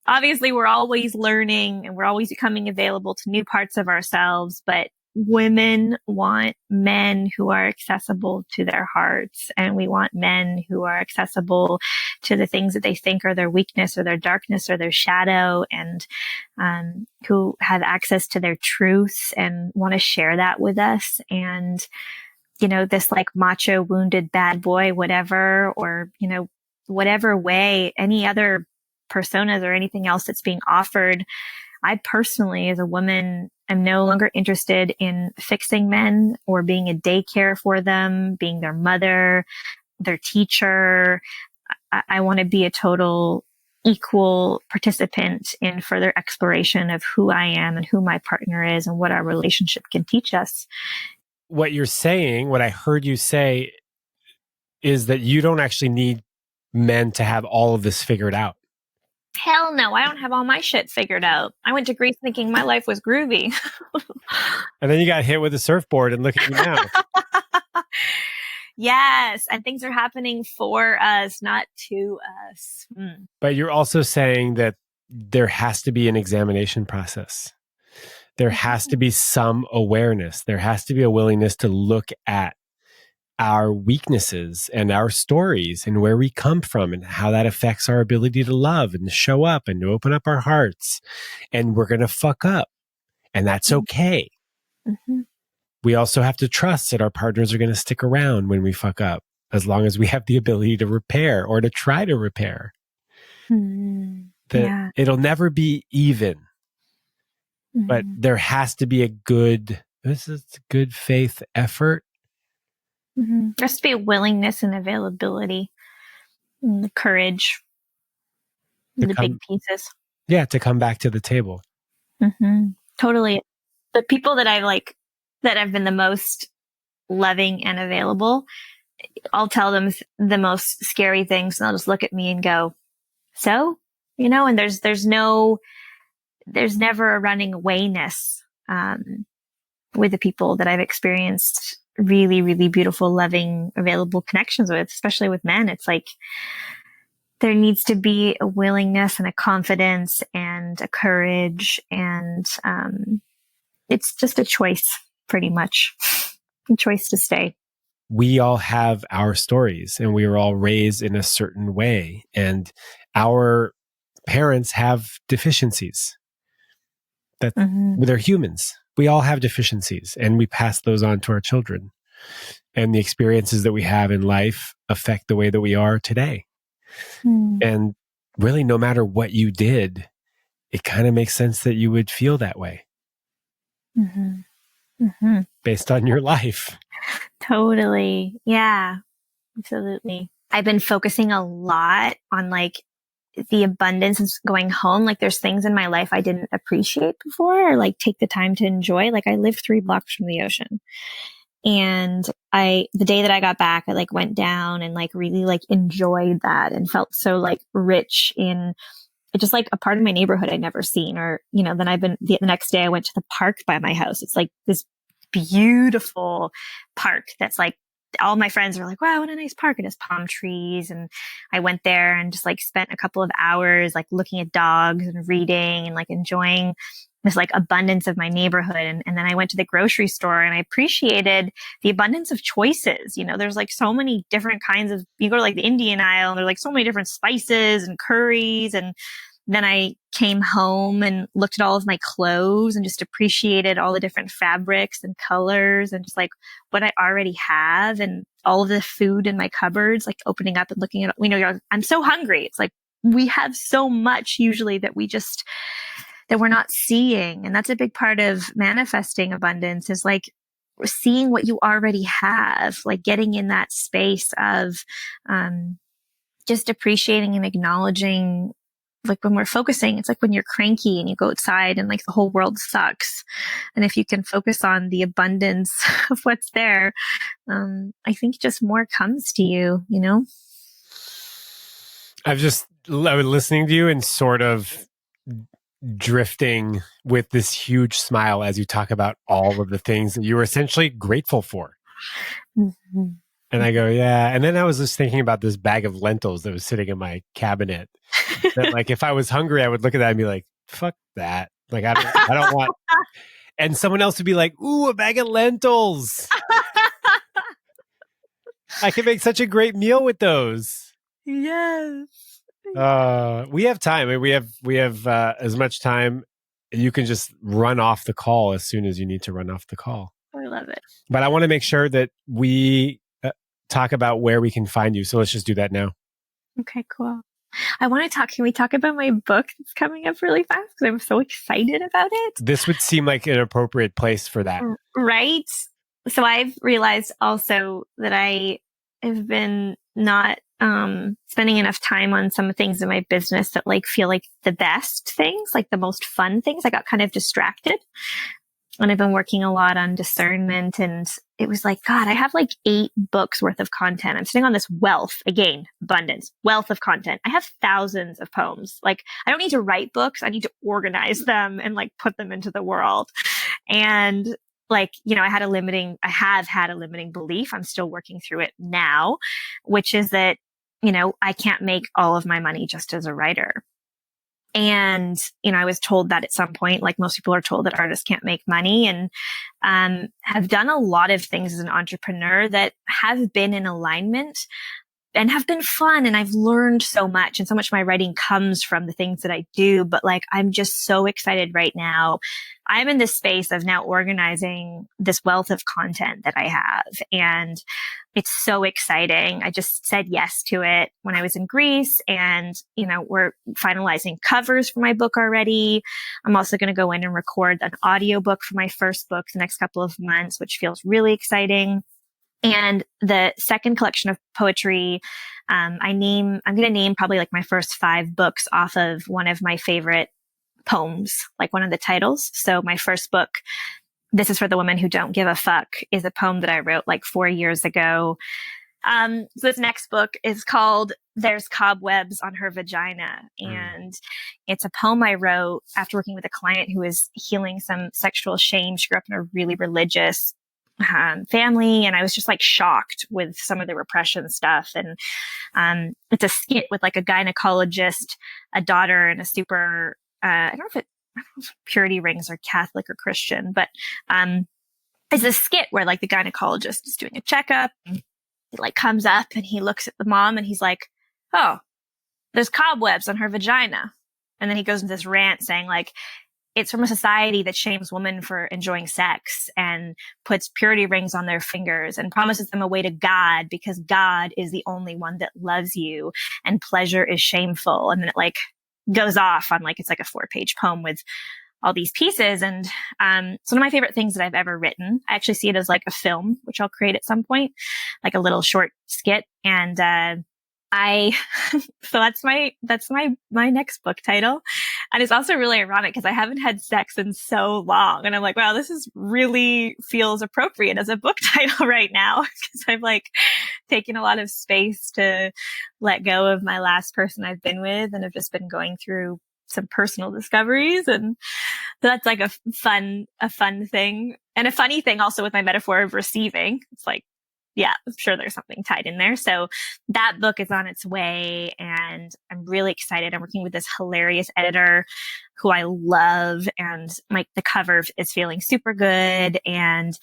obviously we're always learning and we're always becoming available to new parts of ourselves, but women want men who are accessible to their hearts, and we want men who are accessible to the things that they think are their weakness or their darkness or their shadow, and who have access to their truth and want to share that with us. And this like macho, wounded, bad boy, whatever, or whatever way, any other personas or anything else that's being offered, I personally, as a woman, I'm no longer interested in fixing men or being a daycare for them, being their mother, their teacher. I want to be a total equal participant in further exploration of who I am and who my partner is and what our relationship can teach us. What you're saying, what I heard you say, is that you don't actually need men to have all of this figured out. Hell no, I don't have all my shit figured out. I went to Greece thinking my life was groovy. And then you got hit with a surfboard and look at you now. Yes, and things are happening for us, not to us. But you're also saying that there has to be an examination process. There has to be some awareness. There has to be a willingness to look at our weaknesses and our stories and where we come from and how that affects our ability to love and to show up and to open up our hearts. And we're going to fuck up. And that's okay. Mm-hmm. We also have to trust that our partners are going to stick around when we fuck up, as long as we have the ability to repair or to try to repair. That it'll never be even, but there has to be a good faith effort. There has to be a willingness and availability and the courage, and the big pieces. Yeah, to come back to the table. Totally. The people that I like, that have been the most loving and available, I'll tell them the most scary things and they'll just look at me and go, so, and there's never a running awayness, with the people that I've experienced really, really beautiful, loving, available connections with, especially with men. It's like there needs to be a willingness and a confidence and a courage, and it's just a choice, pretty much, a choice to stay. We all have our stories and we were all raised in a certain way, and our parents have deficiencies. They're humans. We all have deficiencies and we pass those on to our children. And the experiences that we have in life affect the way that we are today. And really, no matter what you did, it kind of makes sense that you would feel that way. Based on your life. Totally. Yeah, absolutely. I've been focusing a lot on like the abundance and going home. Like there's things in my life I didn't appreciate before or like take the time to enjoy. Like I live 3 blocks from the ocean. And the day that I got back, I like went down and like really like enjoyed that and felt so like rich in just like a part of my neighborhood I'd never seen. Or, then the next day I went to the park by my house. It's like this beautiful park that's like, all my friends were like, wow, what a nice park. It has palm trees. And I went there and just like spent a couple of hours like looking at dogs and reading and like enjoying this like abundance of my neighborhood. And then I went to the grocery store and I appreciated the abundance of choices. There's like so many different kinds of, you go to like the Indian aisle and there's like so many different spices and curries. And then I came home and looked at all of my clothes and just appreciated all the different fabrics and colors and just like what I already have and all of the food in my cupboards, like opening up and looking at, I'm so hungry. It's like we have so much usually that we're not seeing. And that's a big part of manifesting abundance, is like seeing what you already have, like getting in that space of just appreciating and acknowledging. Like when we're focusing, it's like when you're cranky and you go outside and like the whole world sucks. And if you can focus on the abundance of what's there, I think just more comes to you, I was listening to you and sort of drifting with this huge smile as you talk about all of the things that you were essentially grateful for. And I go, yeah. And then I was just thinking about this bag of lentils that was sitting in my cabinet. That like if I was hungry, I would look at that and be like, fuck that. Like I don't want. And someone else would be like, ooh, a bag of lentils. I can make such a great meal with those. Yes. We have time. We have as much time. You can just run off the call as soon as you need to run off the call. I love it. But I want to make sure that we talk about where we can find you. So let's just do that now. Okay, cool. Can we talk about my book that's coming up really fast? Because I'm so excited about it. This would seem like an appropriate place for that. Right. So I've realized also that I have been not spending enough time on some things in my business that like feel like the best things, like the most fun things. I got kind of distracted. And I've been working a lot on discernment, and it was like, God, I have like 8 books worth of content. I'm sitting on this wealth, again, abundance, wealth of content. I have thousands of poems. Like, I don't need to write books. I need to organize them and like put them into the world. And like, I have had a limiting belief. I'm still working through it now, which is that, I can't make all of my money just as a writer. And, I was told that at some point, like most people are told that artists can't make money, and have done a lot of things as an entrepreneur that have been in alignment and have been fun. And I've learned so much, and so much of my writing comes from the things that I do. But like, I'm just so excited right now. I'm in this space of now organizing this wealth of content that I have. And it's so exciting. I just said yes to it when I was in Greece, and, we're finalizing covers for my book already. I'm also going to go in and record an audiobook for my first book the next couple of months, which feels really exciting. And the second collection of poetry, I'm going to name probably like my first 5 books off of one of my favorite poems, like one of the titles. So my first book, This Is for the Women Who Don't Give a Fuck, is a poem that I wrote like 4 years ago. So this next book is called There's Cobwebs on Her Vagina. And it's a poem I wrote after working with a client who was healing some sexual shame. She grew up in a really religious family, and I was just like shocked with some of the repression stuff. And it's a skit with like a gynecologist, a daughter, and a super I don't know if purity rings are Catholic or Christian, but it's a skit where like the gynecologist is doing a checkup. He like comes up and he looks at the mom and he's like, "Oh, there's cobwebs on her vagina." And then he goes into this rant saying like, it's from a society that shames women for enjoying sex and puts purity rings on their fingers and promises them a way to God because God is the only one that loves you and pleasure is shameful. And then it like goes off on like, it's like a 4-page poem with all these pieces. And it's one of my favorite things that I've ever written. I actually see it as like a film, which I'll create at some point, like a little short skit. And so that's my next book title. And it's also really ironic because I haven't had sex in so long. And I'm like, wow, this is really feels appropriate as a book title right now. Because I've like taken a lot of space to let go of my last person I've been with. And I've just been going through some personal discoveries. And so that's like a fun thing. And a funny thing also with my metaphor of receiving. It's like, yeah, I'm sure there's something tied in there. So that book is on its way and I'm really excited. I'm working with this hilarious editor who I love, and the cover is feeling super good. And so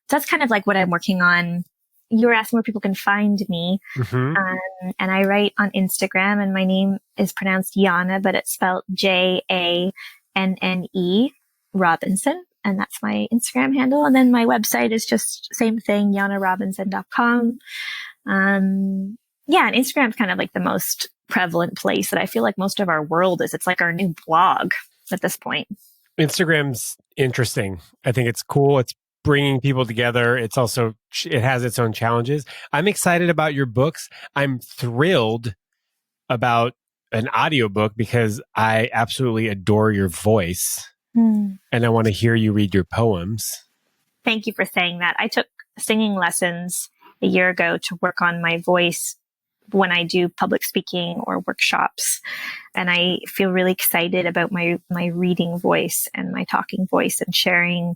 that's kind of like what I'm working on. You were asking where people can find me. Mm-hmm. And I write on Instagram, and my name is pronounced Janne, but it's spelled Janne Robinson. And that's my Instagram handle. And then my website is just same thing, jannerobinson.com. And Instagram's kind of like the most prevalent place that I feel like most of our world is. It's like our new blog at this point. Instagram's interesting. I think it's cool. It's bringing people together. It has its own challenges. I'm excited about your books. I'm thrilled about an audiobook because I absolutely adore your voice. And I want to hear you read your poems. Thank you for saying that. I took singing lessons a year ago to work on my voice when I do public speaking or workshops. And I feel really excited about my reading voice and my talking voice, and sharing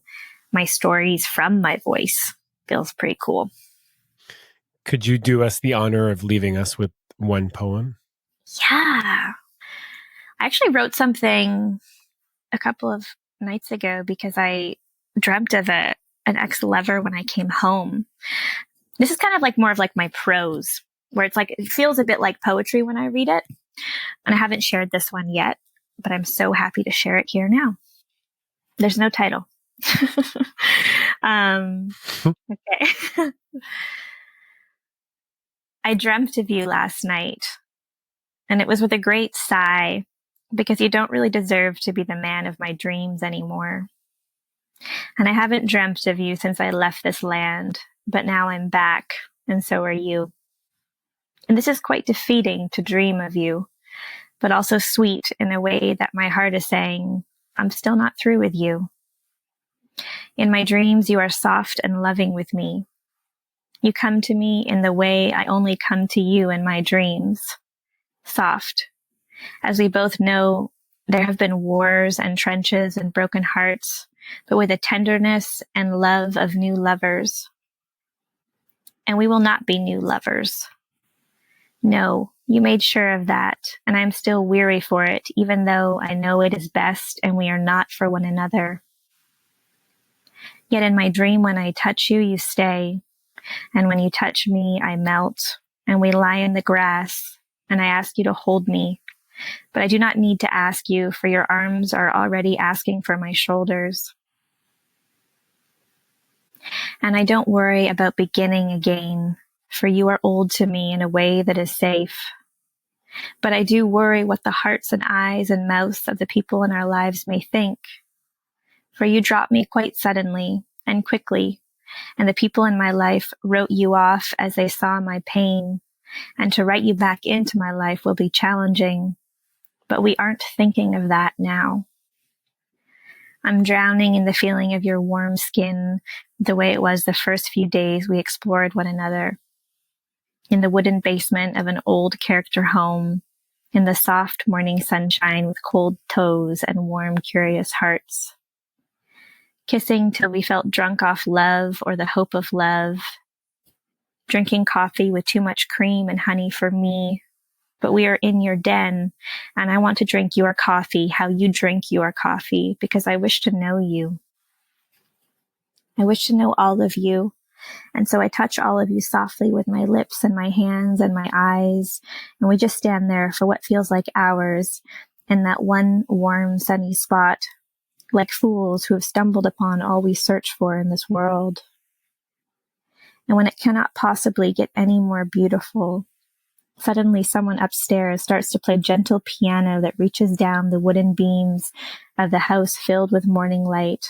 my stories from my voice. Feels pretty cool. Could you do us the honor of leaving us with one poem? Yeah. I actually wrote something a couple of nights ago because I dreamt of an ex-lover when I came home. This is kind of like more of like my prose, where it's like, it feels a bit like poetry when I read it. And I haven't shared this one yet, but I'm so happy to share it here now. There's no title. Okay. I dreamt of you last night, And it was with a great sigh, because you don't really deserve to be the man of my dreams anymore. And I haven't dreamt of you since I left this land, but now I'm back, and so are you. And this is quite defeating to dream of you, but also sweet in a way that my heart is saying, I'm still not through with you. In my dreams, you are soft and loving with me. You come to me in the way I only come to you in my dreams. Soft. As we both know, there have been wars and trenches and broken hearts, but with a tenderness and love of new lovers. And we will not be new lovers. No, you made sure of that, and I'm still weary for it, even though I know it is best and we are not for one another. Yet in my dream, when I touch you, you stay. And when you touch me, I melt, and we lie in the grass, and I ask you to hold me. But I do not need to ask you, for your arms are already asking for my shoulders. And I don't worry about beginning again, for you are old to me in a way that is safe. But I do worry what the hearts and eyes and mouths of the people in our lives may think. For you dropped me quite suddenly and quickly, and the people in my life wrote you off as they saw my pain, and to write you back into my life will be challenging. But we aren't thinking of that now. I'm drowning in the feeling of your warm skin, the way it was the first few days we explored one another. In the wooden basement of an old character home, in the soft morning sunshine with cold toes and warm, curious hearts. Kissing till we felt drunk off love or the hope of love. Drinking coffee with too much cream and honey for me. But we are in your den, and I want to drink your coffee how you drink your coffee, because I wish to know you. I wish to know all of you, and so I touch all of you softly with my lips and my hands and my eyes, and we just stand there for what feels like hours in that one warm, sunny spot, like fools who have stumbled upon all we search for in this world. And when it cannot possibly get any more beautiful, suddenly someone upstairs starts to play gentle piano that reaches down the wooden beams of the house filled with morning light,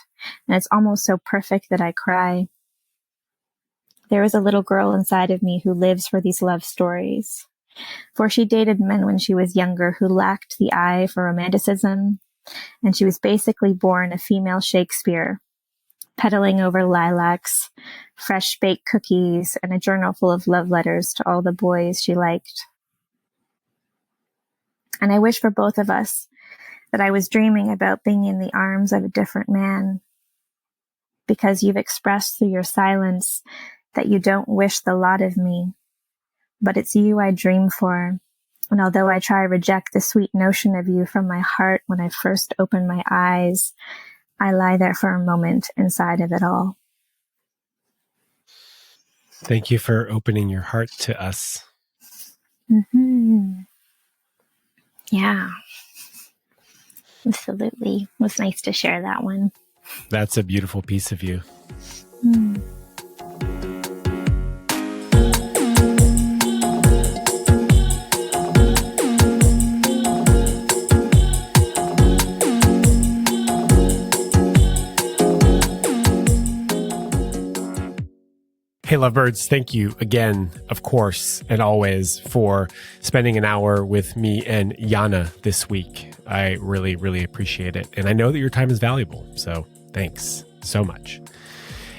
and it's almost so perfect that I cry. There is a little girl inside of me who lives for these love stories, for she dated men when she was younger who lacked the eye for romanticism, and she was basically born a female Shakespeare, pedaling over lilacs, fresh baked cookies, and a journal full of love letters to all the boys she liked. And I wish for both of us that I was dreaming about being in the arms of a different man, because you've expressed through your silence that you don't wish the lot of me, but it's you I dream for. And although I try to reject the sweet notion of you from my heart when I first open my eyes, I lie there for a moment inside of it all. Thank you for opening your heart to us. Mm-hmm. Yeah, absolutely. It was nice to share that one. That's a beautiful piece of you. Mm. Hey, lovebirds, thank you again, of course, and always for spending an hour with me and Janne this week. I really, really appreciate it. And I know that your time is valuable, so thanks so much.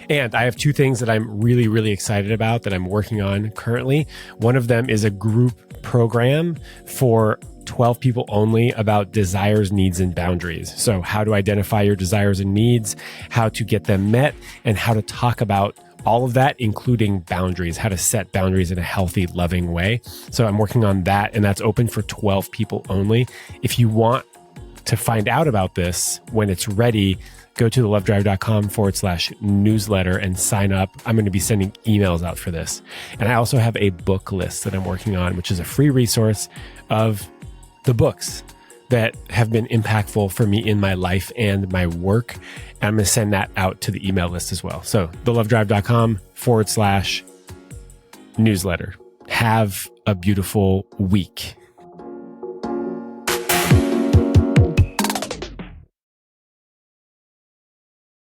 And I have two things that I'm really, really excited about that I'm working on currently. One of them is a group program for 12 people only about desires, needs, and boundaries. So how to identify your desires and needs, how to get them met, and how to talk about all of that, including boundaries, how to set boundaries in a healthy, loving way. So I'm working on that, and that's open for 12 people only. If you want to find out about this when it's ready, go to thelovedrive.com/newsletter and sign up. I'm going to be sending emails out for this. And I also have a book list that I'm working on, which is a free resource of the books that have been impactful for me in my life and my work. And I'm going to send that out to the email list as well. So thelovedrive.com/newsletter. Have a beautiful week.